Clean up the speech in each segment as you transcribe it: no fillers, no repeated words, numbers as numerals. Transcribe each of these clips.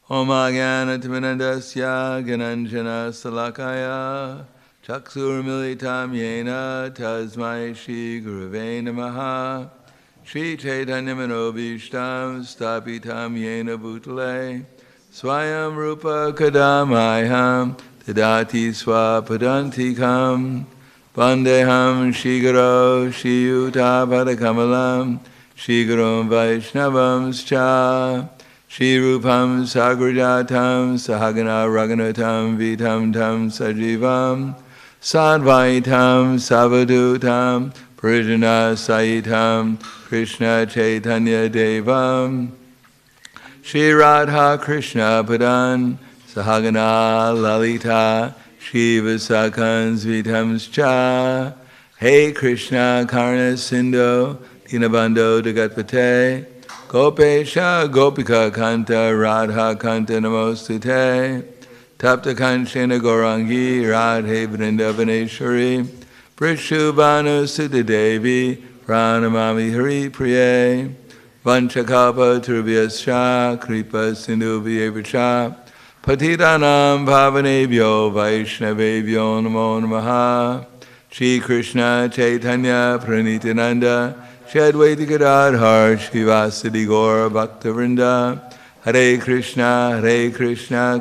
Om Agyanatimanandasya Gananjana Salakaya Chaksurmilitam Yena Tasmai Shri Gurave Namaha Shri Chaitanya Manobishtam Stapitam Yena Bhutale Swayam Rupa Kadamayam Tadati Swapadantikam Vandeham Shigaro Shiyuta Padakamalam Shigaram Vaishnavamscha Shri Rupam Sagrajatam Sahagana Raghunatam Vitam Tam Sajivam Sadvaitam Savadutam Prijana Saitam Krishna Chaitanya Devam Shri Radha Krishna Padan Sahagana Lalita Shiva Sakans Vitamscha Hey Krishna Karna Sindhu Dinabando Dagatpate Gopesha Gopika Kanta Radha Kanta Namostute Tapta Kanchena Gorangi Radhe Vrindavaneshwari Prishubhanu Siddha Devi Pranamami Hari Priye Vanchakapa Turvyascha Kripa Sindhu Vyevacha Patitanam Bhavanebhyo Vaishnavebhyo Namo Namaha Shri Krishna Chaitanya Pranitananda Shri Advaita Gadadhar Shivasadi Gaura Bhaktavrinda Hare Krishna Krishna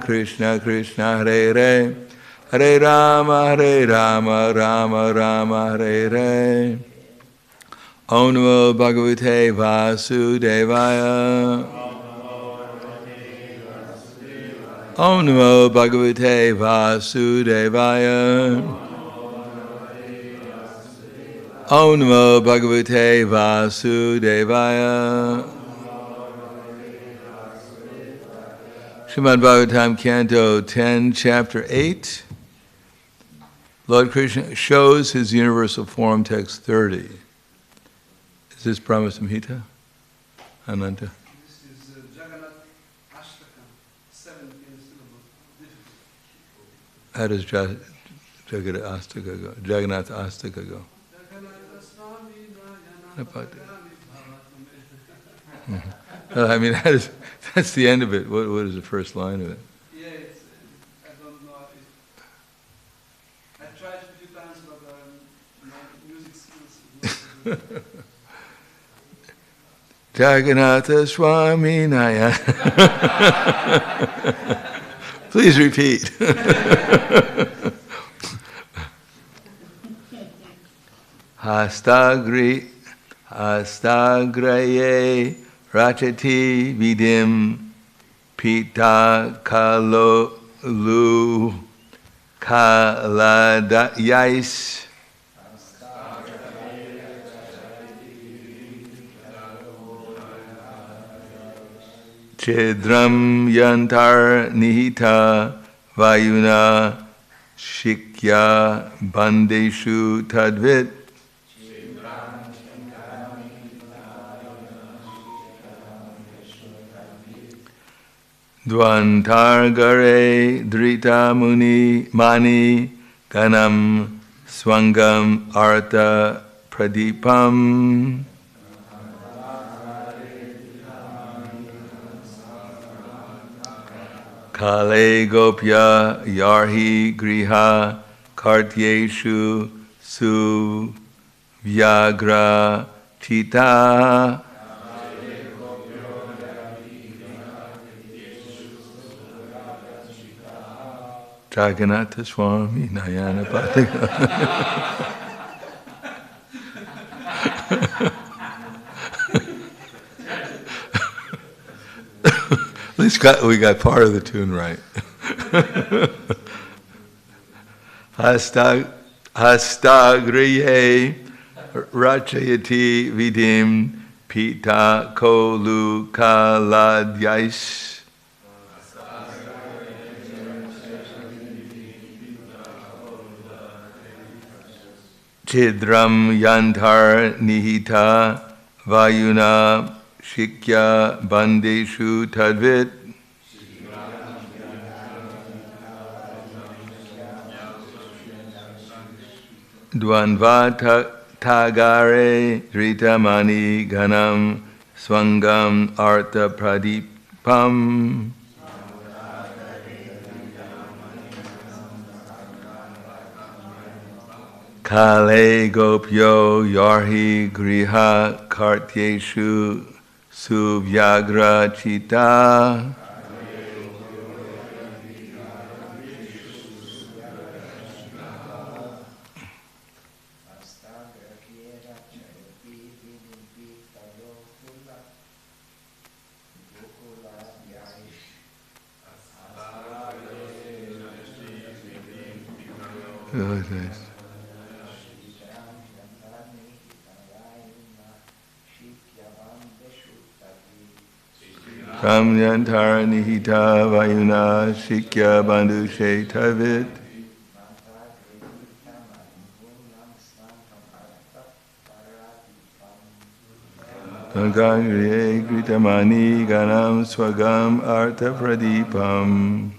Krishna Hare Hare Hare Rama Rama Rama Hare Hare Om Namo Bhagavate Vasudevaya Om Namo Bhagavate Vasudevaya Om Namo Bhagavate Vasudevaya Srimad-Bhagavatam Canto 10, Chapter 8 Lord Krishna shows his universal form, text 30. Is this Brahma Samhita? Ananta? This is Jagannath Ashtaka, 17 syllables. How does Jagannath Ashtaka go? Jagannath Ashtaka go? I mean, that's the end of it. What is the first line of it? Yeah, I don't know. I tried a few times, but my music skills is not so good. Jagannatha Swami Naya. Please repeat. Hastagraye rachati vidim pita kalolu kaladayais chedram yantar nihita vayuna shikya bandeshu tadvit Dvantargare drita muni mani ganam swangam artha pradipam Kale gopya yarhi griha kartyeshu su vyagra chita Jagannath Swami Nayana Patika. At least we got part of the tune right. Hastagriye rachayati vidim pita kolu kaladyais Chidram yantar nihita vayuna shikya bandeshu tadvit Dvanva tagare dritamani ganam swangam artha pradipam Kale gopyo yarhi griha kartyeshu suvyagra chita. Ramyantara nihita vayuna shikya bandhu shetavit. Gangriye gritamani ganam swagam artha pradipam.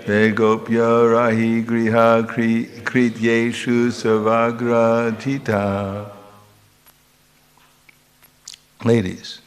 Te gopya rahi griha krityeshu savagra tita. Ladies.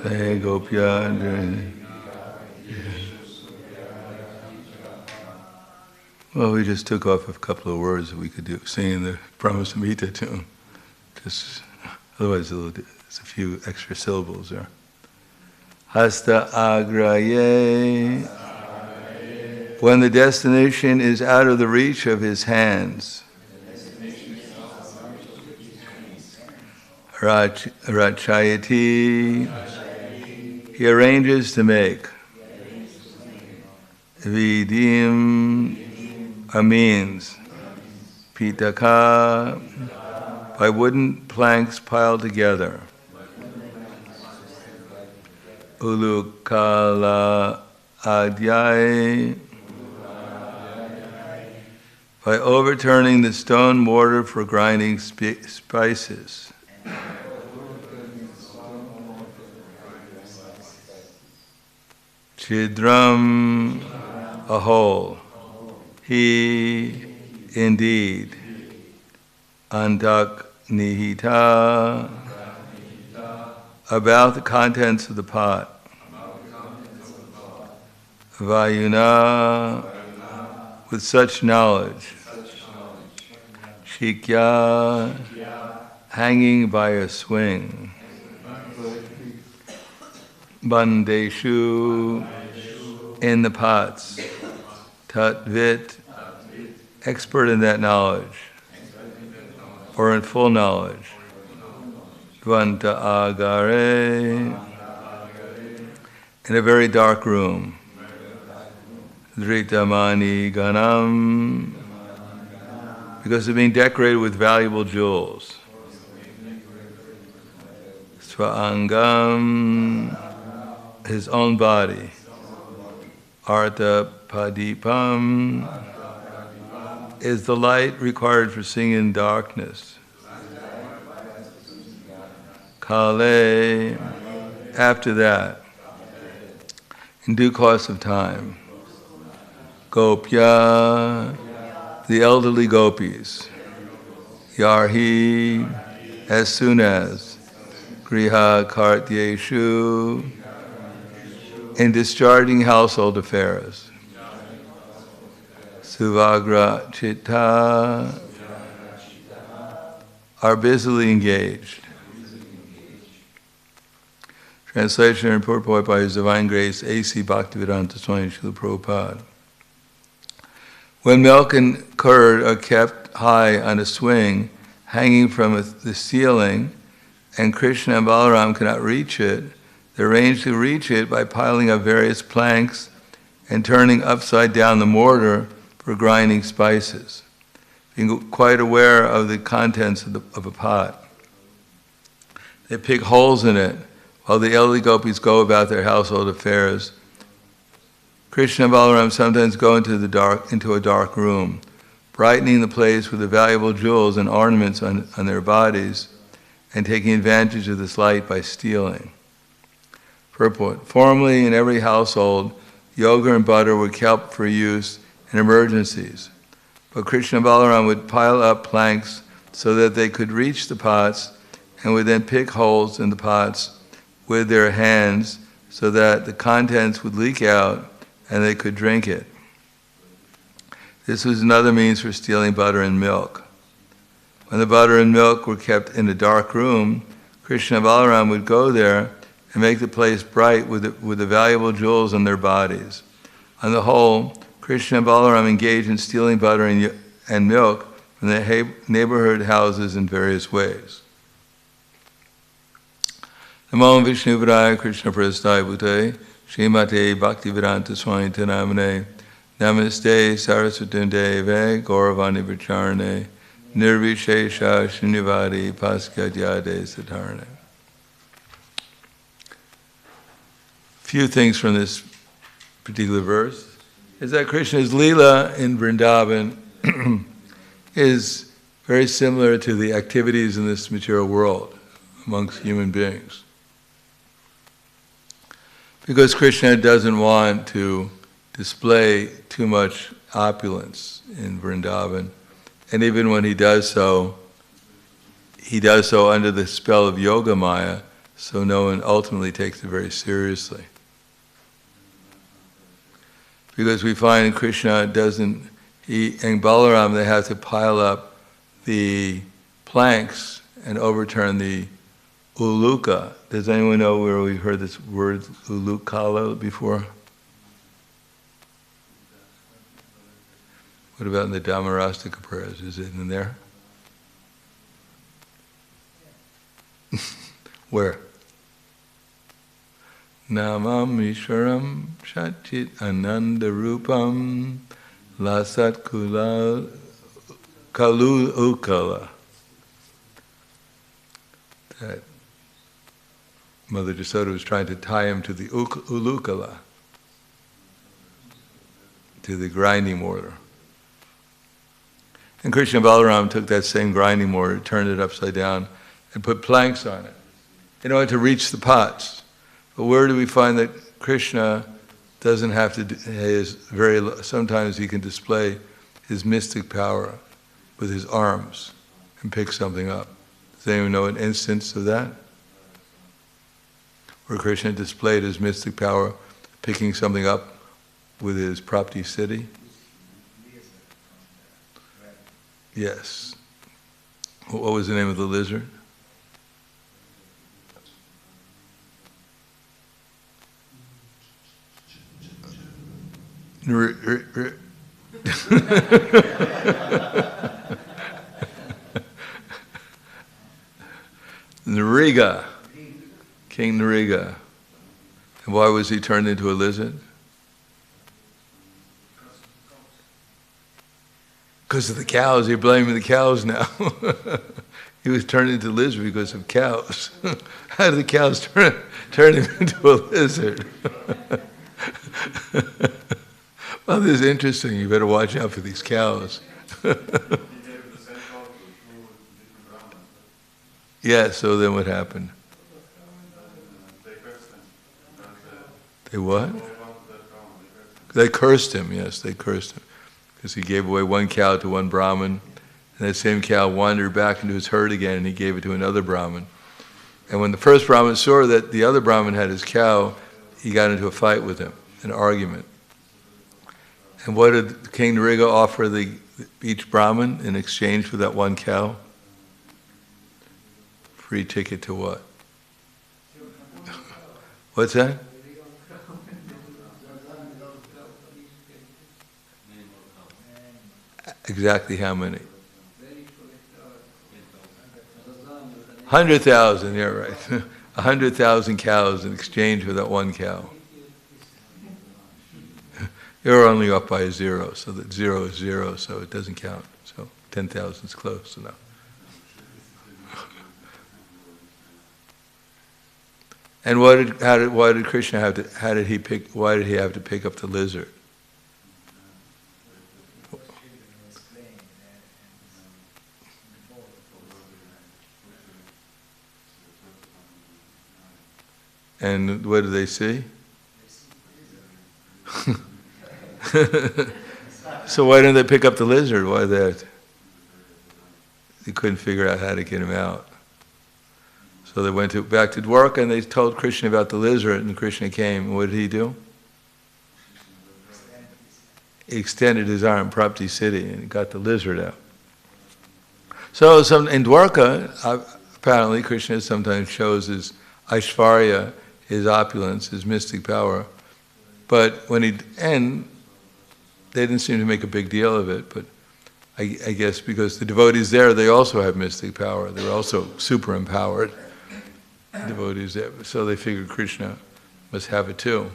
Hey, Gopya. Well, we just took off a couple of words that we could do, singing the Brahma-samhita tune. Just, otherwise, there's a few extra syllables there. Hasta agraye. When the destination is out of the reach of his hands. Rachayati. He arranges to make. Vidim are means. Pitaka, by wooden planks piled together. Ulukala adyai, by overturning the stone mortar for grinding spices. Chidram, a hole. He, indeed. Andak nihita, about the contents of the pot. Vayuna, with such knowledge. Shikya, hanging by a swing. Bandeshu, in the pots. Tatvit, expert in that knowledge, or in full knowledge. Dvanta agare, in a very dark room. Dhritamani ganam, because of being decorated with valuable jewels. Svaangam, his own body. Artha padipam is the light required for seeing in darkness. Kale, after that, in due course of time. Gopya, the elderly gopis. Yarhi, as soon as. Griha kartyeshu, in discharging household affairs. Suvagra chitta, are busily engaged. Translation and purport by His Divine Grace A.C. Bhakti-Vedanta Swami Srila Prabhupada. When milk and curd are kept high on a swing, hanging from the ceiling, and Krishna and Balaram cannot reach it, they arrange to reach it by piling up various planks and turning upside down the mortar for grinding spices, being quite aware of the contents of a pot. They pick holes in it while the elderly gopis go about their household affairs. Krishna and Balaram sometimes go into a dark room, brightening the place with the valuable jewels and ornaments on their bodies, and taking advantage of this light by stealing. Purport. Formerly, in every household, yoga and butter were kept for use in emergencies. But Krishna and Balaram would pile up planks so that they could reach the pots and would then pick holes in the pots with their hands so that the contents would leak out and they could drink it. This was another means for stealing butter and milk. When the butter and milk were kept in a dark room, Krishna and Balaram would go there and make the place bright with the valuable jewels on their bodies. On the whole, Krishna and Balaram engaged in stealing butter and milk from the neighborhood houses in various ways. Namo Vishnu Vidaya Krishna Prasthaya Bhute Srimate Bhakti-Vedanta Swami Namane Namaste Saraswati Deve Gauravani Vicharane Nirvishesha Srinivadi Paskadyade Satarane. Few things from this particular verse is that Krishna's Leela in Vrindavan is very similar to the activities in this material world amongst human beings. Because Krishna doesn't want to display too much opulence in Vrindavan, and even when he does so under the spell of Yoga Maya, so no one ultimately takes it very seriously. Because we find Krishna and Balaram, they have to pile up the planks and overturn the uluka. Does anyone know where we've heard this word ulukala before? What about in the Dhammarastika prayers? Is it in there? Where? Namam Ishwaram Shachit Ananda Rupam Lasat Kula Kalu Ukala. That Mother Jasoda was trying to tie him to the ulukala, to the grinding mortar. And Krishna and Balaram took that same grinding mortar, turned it upside down, and put planks on it in order to reach the pots. But where do we find that Krishna doesn't have to, sometimes he can display his mystic power with his arms and pick something up. Does anyone know an instance of that? Where Krishna displayed his mystic power picking something up with his Prapti Siddhi? Yes. What was the name of the lizard? Nariga, King Nariga. And why was he turned into a lizard? Because of the cows. You're blaming the cows now. He was turned into a lizard because of cows. How did the cows turn him into a lizard? Well, this is interesting. You better watch out for these cows. Yeah, so then what happened? They what? They cursed him, yes, they cursed him. Because he gave away one cow to one Brahmin, and that same cow wandered back into his herd again, and he gave it to another Brahmin. And when the first Brahmin saw that the other Brahmin had his cow, he got into a fight with him, an argument. And what did King Nariga offer each Brahmin in exchange for that one cow? Free ticket to what? What's that? Exactly how many? 100,000, yeah, right. 100,000 cows in exchange for that one cow. You're only off by a zero, so that 0 is 0, so it doesn't count. So 10,000 is close enough. And why did Krishna have to? Why did he have to pick up the lizard? And what do they see? So why didn't they pick up the lizard? Why that? They couldn't figure out how to get him out. So they went back to Dwarka and they told Krishna about the lizard, and Krishna came. And what did he do? He extended his arm, Prapti city, and got the lizard out. So in Dwarka, apparently Krishna sometimes shows his Aishvarya, his opulence, his mystic power. But they didn't seem to make a big deal of it, but I guess because the devotees there, they also have mystic power. They're also super empowered devotees there. So they figured Krishna must have it too.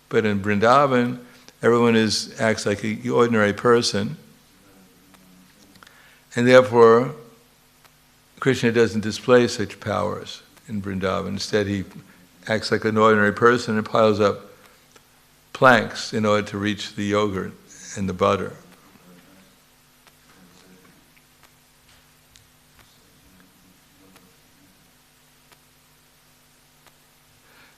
But in Vrindavan, everyone acts like an ordinary person, and therefore Krishna doesn't display such powers in Vrindavan. Instead, he acts like an ordinary person and piles up planks in order to reach the yogurt and the butter.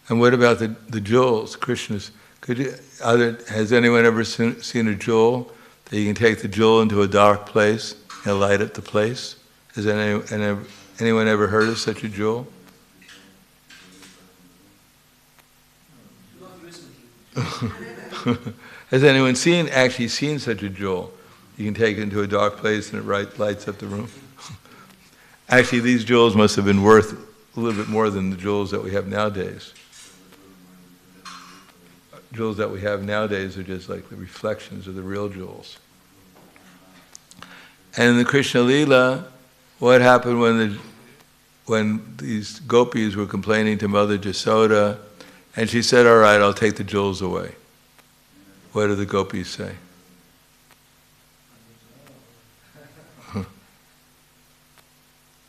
And what about the jewels? Krishna's. Has anyone ever seen a jewel that you can take the jewel into a dark place and light up the place? Has anyone ever heard of such a jewel? Has anyone actually seen such a jewel? You can take it into a dark place and it lights up the room. Actually, these jewels must have been worth a little bit more than the jewels that we have nowadays. Jewels that we have nowadays are just like the reflections of the real jewels. And in the Krishna Lila, what happened when these gopis were complaining to Mother Jasoda, and she said, "All right, I'll take the jewels away." What do the gopis say?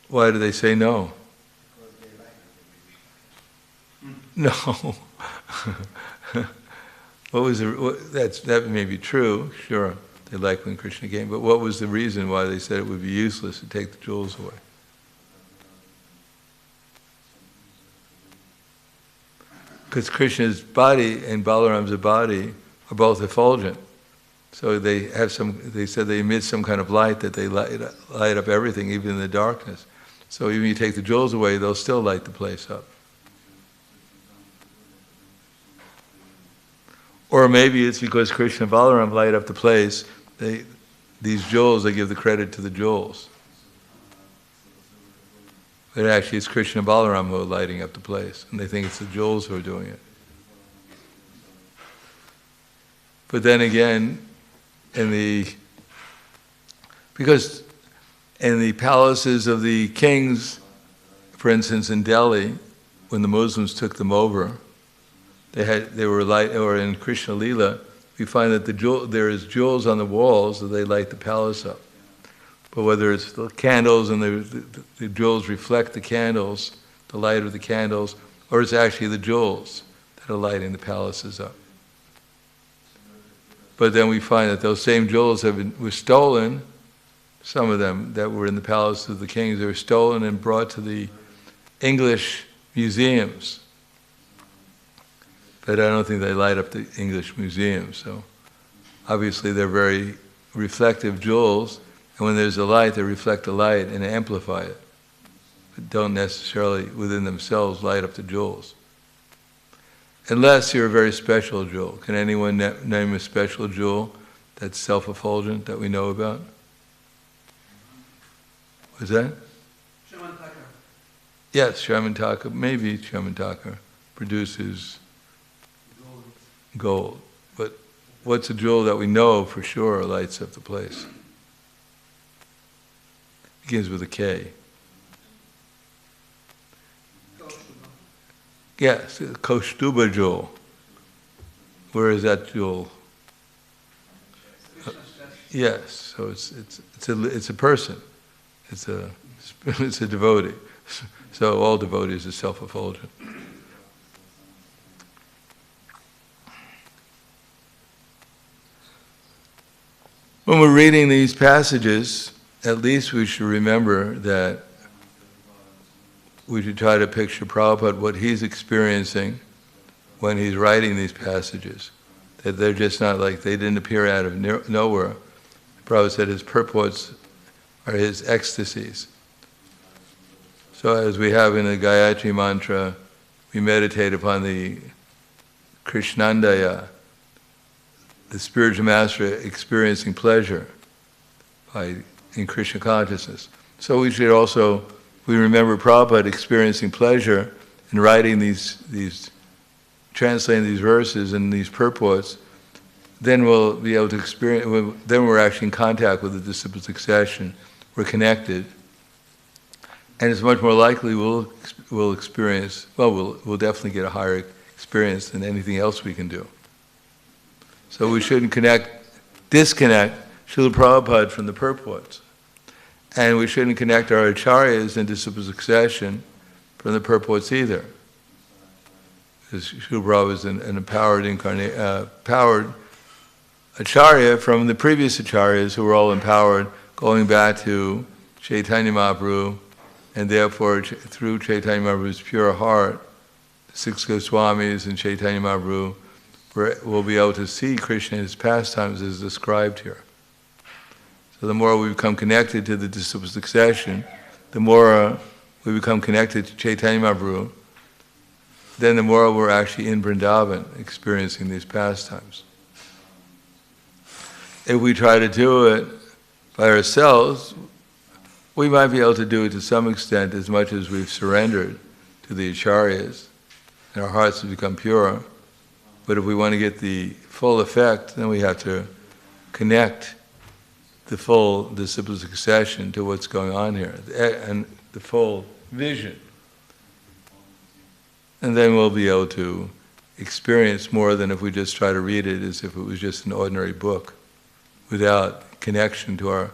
Why do they say no? No. That may be true, sure. They liked when Krishna came, but what was the reason why they said it would be useless to take the jewels away? Because Krishna's body and Balaram's body are both effulgent. So they said they emit some kind of light that they light up everything, even in the darkness. So even if you take the jewels away, they'll still light the place up. Or maybe it's because Krishna and Balaram light up the place, these jewels, they give the credit to the jewels. But actually it's Krishna and Balaram who are lighting up the place, and they think it's the jewels who are doing it. But then again, because in the palaces of the kings, for instance in Delhi, when the Muslims took them over, or in Krishna Lila, we find that there is jewels on the walls that they light the palace up. But whether it's the candles and the jewels reflect the candles, the light of the candles, or it's actually the jewels that are lighting the palaces up. But then we find that those same jewels were stolen, some of them that were in the palace of the kings, they were stolen and brought to the English museums. But I don't think they light up the English museums. So obviously they're very reflective jewels, and when there's a light, they reflect the light and amplify it, but don't necessarily within themselves light up the jewels. Unless you're a very special jewel. Can anyone name a special jewel that's self-effulgent that we know about? What's that? Shamantaka. Yes, Shamantaka. Maybe Shamantaka produces gold. But what's a jewel that we know for sure lights up the place? Begins with a K. Yes, Kaustuba jewel. Where is that jewel? Yes, so it's a person, it's a devotee. So all devotees are self-effulgent. When we're reading these passages, at least we should remember that we should try to picture Prabhupada, what he's experiencing when he's writing these passages. That they're just not like, they didn't appear out of nowhere. Prabhupada said his purports are his ecstasies. So as we have in the Gayatri mantra, we meditate upon the Krishnandaya, the spiritual master experiencing pleasure in Krishna consciousness. So we should also, we remember Prabhupada experiencing pleasure in writing these translating these verses and these purports. Then we'll be able to experience, then we're actually in contact with the disciple succession, we're connected. And it's much more likely we'll experience, we'll definitely get a higher experience than anything else we can do. So we shouldn't disconnect Srila Prabhupada from the purports. And we shouldn't connect our acharyas and disciple succession from the purports either. Because Srila Prabhupada is an empowered empowered acharya from the previous acharyas who were all empowered, going back to Chaitanya Mahaprabhu, and therefore through Chaitanya Mahaprabhu's pure heart, the 6 Goswamis and Chaitanya Mahaprabhu will be able to see Krishna in his pastimes as described here. So the more we become connected to the disciple succession, the more we become connected to Chaitanya Mahaprabhu, then the more we're actually in Vrindavan experiencing these pastimes. If we try to do it by ourselves, we might be able to do it to some extent as much as we've surrendered to the acharyas and our hearts have become pure. But if we want to get the full effect, then we have to connect the full disciple succession to what's going on here, and the full vision. And then we'll be able to experience more than if we just try to read it as if it was just an ordinary book, without connection to our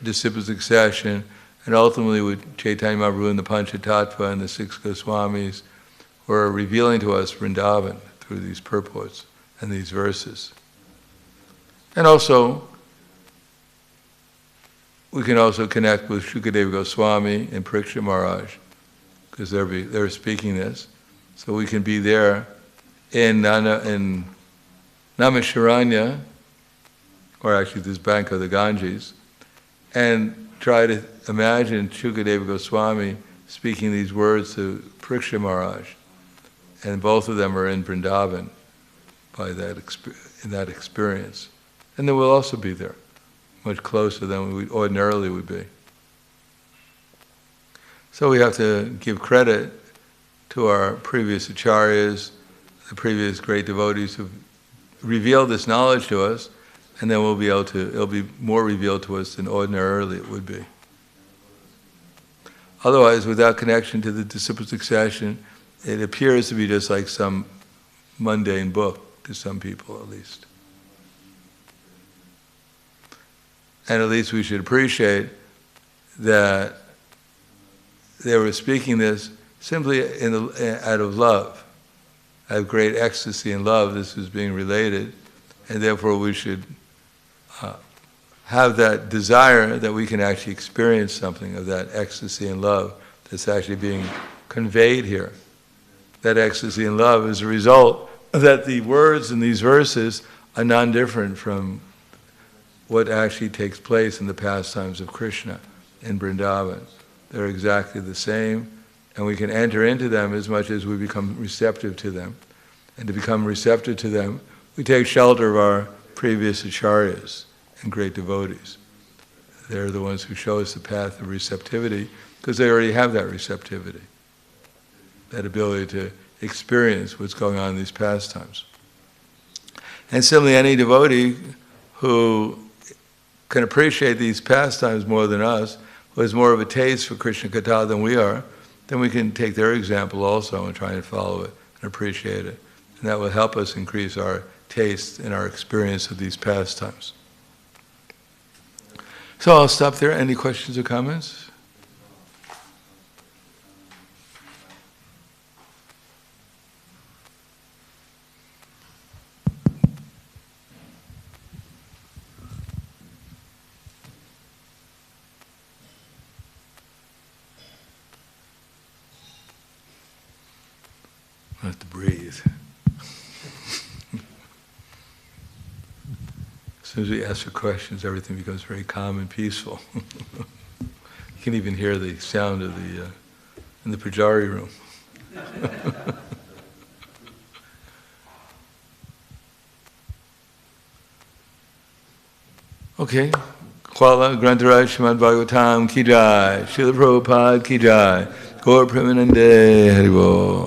disciple succession, and ultimately with Chaitanya Mahaprabhu and the Panchatattva and the 6 Goswamis who are revealing to us Vrindavan through these purports and these verses. And also, we can also connect with Shukadeva Goswami and Parikshit Maharaj, because they're speaking this. So we can be there in Naimisharanya, or actually this bank of the Ganges, and try to imagine Shukadeva Goswami speaking these words to Parikshit Maharaj. And both of them are in Vrindavan in that experience. And then we'll also be there, much closer than we ordinarily would be. So we have to give credit to our previous acharyas, the previous great devotees who've revealed this knowledge to us, and then it'll be more revealed to us than ordinarily it would be. Otherwise, without connection to the disciple succession, it appears to be just like some mundane book, to some people at least. And at least we should appreciate that they were speaking this simply out of love, out of great ecstasy and love. This was being related, and therefore we should have that desire that we can actually experience something of that ecstasy and love that's actually being conveyed here. That ecstasy and love is a result that the words in these verses are non-different from what actually takes place in the pastimes of Krishna in Vrindavan. They're exactly the same, and we can enter into them as much as we become receptive to them. And to become receptive to them, we take shelter of our previous acharyas and great devotees. They're the ones who show us the path of receptivity, because they already have that receptivity, that ability to experience what's going on in these pastimes. And similarly, any devotee who can appreciate these pastimes more than us, who has more of a taste for Krishna Katha than we are, then we can take their example also and try and follow it and appreciate it. And that will help us increase our taste and our experience of these pastimes. So I'll stop there. Any questions or comments? I have to breathe. As soon as we ask for questions, everything becomes very calm and peaceful. You can even hear the sound of the in the pujari room. Okay. Kuala Grantaraj srimad-bhagavatam ki jai, Srila Prabhupada ki jai, Gaur Premanande Haribo.